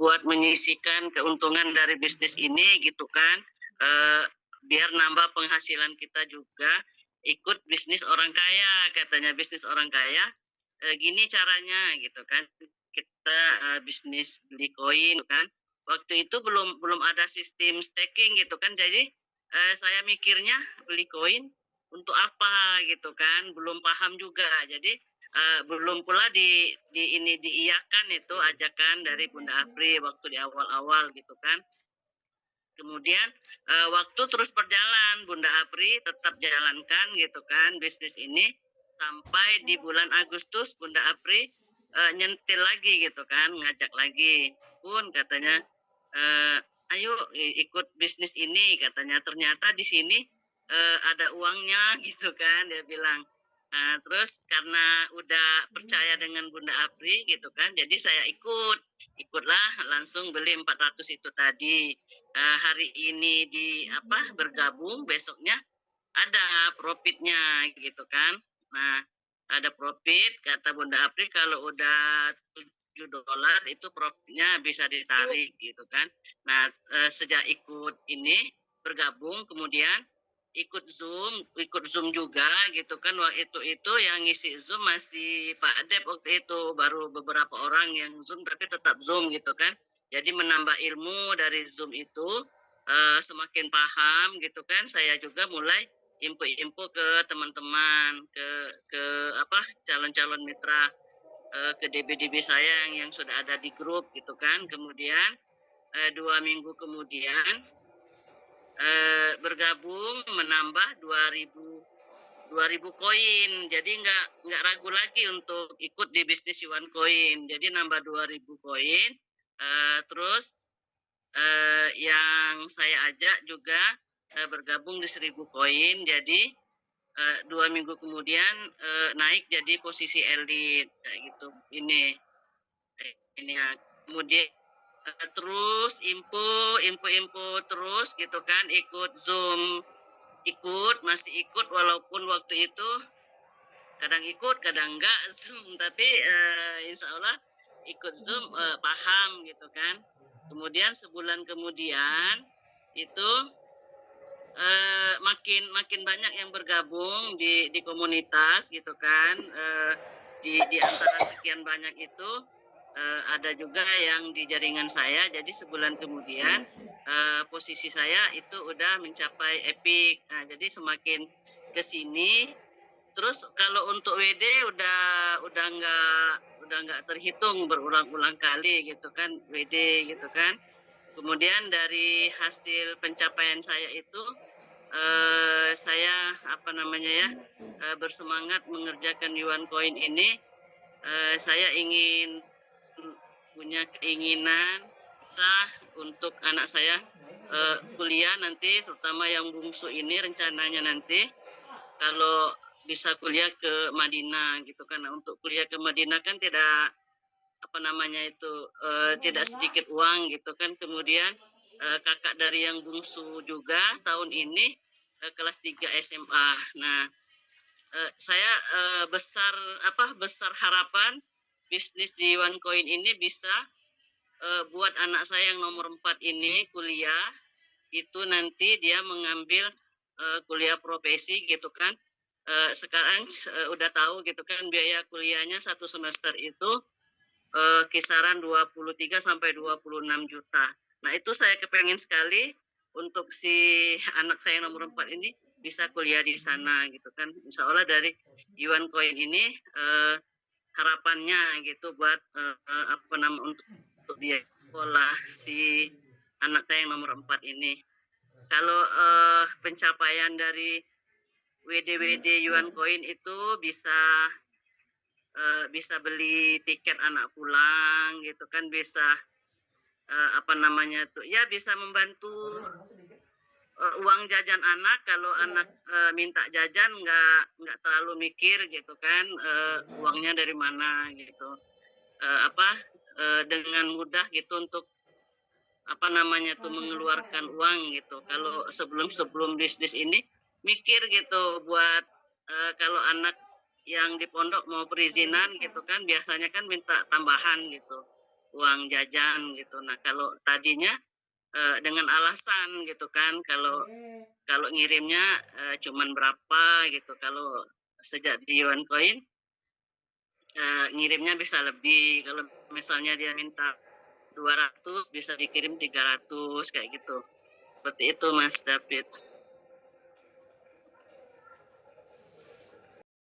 buat menyisihkan keuntungan dari bisnis ini gitu kan, biar nambah penghasilan kita juga, ikut bisnis orang kaya, katanya bisnis orang kaya, gini caranya gitu kan, kita bisnis beli koin kan. Waktu itu belum belum ada sistem staking gitu kan, jadi saya mikirnya beli koin untuk apa gitu kan, belum paham juga. Jadi belum pula di ini diiyakan itu ajakan dari Bunda Apri waktu di awal-awal gitu kan. Kemudian waktu terus berjalan, Bunda Apri tetap jalankan gitu kan bisnis ini sampai di bulan Agustus Bunda Apri nyentil lagi gitu kan, ngajak lagi. Pun katanya ayo ikut bisnis ini katanya. Ternyata di sini ada uangnya gitu kan dia bilang. Nah, terus karena udah percaya dengan Bunda Apri gitu kan, jadi saya ikutlah langsung beli 400 itu tadi. Hari ini di apa bergabung, besoknya ada profitnya gitu kan. Nah, ada profit kata Bunda Apri kalau udah $7 itu profitnya bisa ditarik gitu kan. Nah, sejak ikut ini bergabung kemudian ikut Zoom juga gitu kan. Waktu itu yang ngisi Zoom masih Pak Dep waktu itu, baru beberapa orang yang Zoom tapi tetap Zoom gitu kan. Jadi menambah ilmu dari Zoom itu semakin paham gitu kan. Saya juga mulai info-info ke teman-teman, ke apa calon-calon mitra, ke DB-DB saya yang sudah ada di grup gitu kan. Kemudian 2 minggu kemudian bergabung menambah 2000 koin. Jadi nggak ragu lagi untuk ikut di bisnis Yuan Coin. Jadi nambah 2000 koin. Terus yang saya ajak juga bergabung di 1000 koin. Jadi 2 minggu kemudian naik jadi posisi elit kayak gitu. Ini ya. Kemudian terus info terus gitu kan, ikut Zoom, masih ikut walaupun waktu itu kadang ikut kadang enggak Zoom, tapi insya Allah ikut Zoom, paham gitu kan. Kemudian sebulan kemudian itu makin makin banyak yang bergabung di komunitas gitu kan. Di antara sekian banyak itu ada juga yang di jaringan saya. Jadi sebulan kemudian posisi saya itu udah mencapai epic. Nah, jadi semakin ke sini. Terus kalau untuk WD udah nggak terhitung berulang-ulang kali gitu kan WD gitu kan. Kemudian dari hasil pencapaian saya itu saya apa namanya ya bersemangat mengerjakan Yuan Coin ini. Saya ingin punya keinginan sah untuk anak saya kuliah nanti, terutama yang bungsu ini rencananya nanti kalau bisa kuliah ke Madinah gitu kan. Nah, untuk kuliah ke Madinah kan tidak apa namanya itu tidak sedikit uang gitu kan. Kemudian kakak dari yang bungsu juga tahun ini kelas 3 SMA. Nah, saya besar harapan bisnis di OneCoin ini bisa buat anak saya yang nomor 4 ini kuliah, itu nanti dia mengambil kuliah profesi gitu kan. Sekarang udah tahu gitu kan biaya kuliahnya satu semester itu kisaran 23 sampai 26 juta. Nah, itu saya kepengen sekali untuk si anak saya yang nomor 4 ini bisa kuliah di sana gitu kan. Insya Allah dari Yuan Coin ini harapannya gitu buat apa nama untuk dia sekolah si anak saya yang nomor 4 ini. Kalau pencapaian dari WD Yuan Coin itu bisa beli tiket anak pulang gitu kan, bisa apa namanya tuh ya, bisa membantu uang jajan anak. Kalau anak minta jajan nggak terlalu mikir gitu kan, uangnya dari mana gitu, apa dengan mudah gitu untuk apa namanya tuh mengeluarkan uang gitu. Kalau sebelum bisnis ini mikir gitu buat kalau anak yang di pondok mau perizinan gitu kan biasanya kan minta tambahan gitu. uang jajan gitu. Nah, kalau tadinya dengan alasan gitu kan, kalau kalau ngirimnya cuman berapa gitu. Kalau sejak di One Coin ngirimnya bisa lebih. Kalau misalnya dia minta 200 bisa dikirim 300 kayak gitu. Seperti itu Mas David.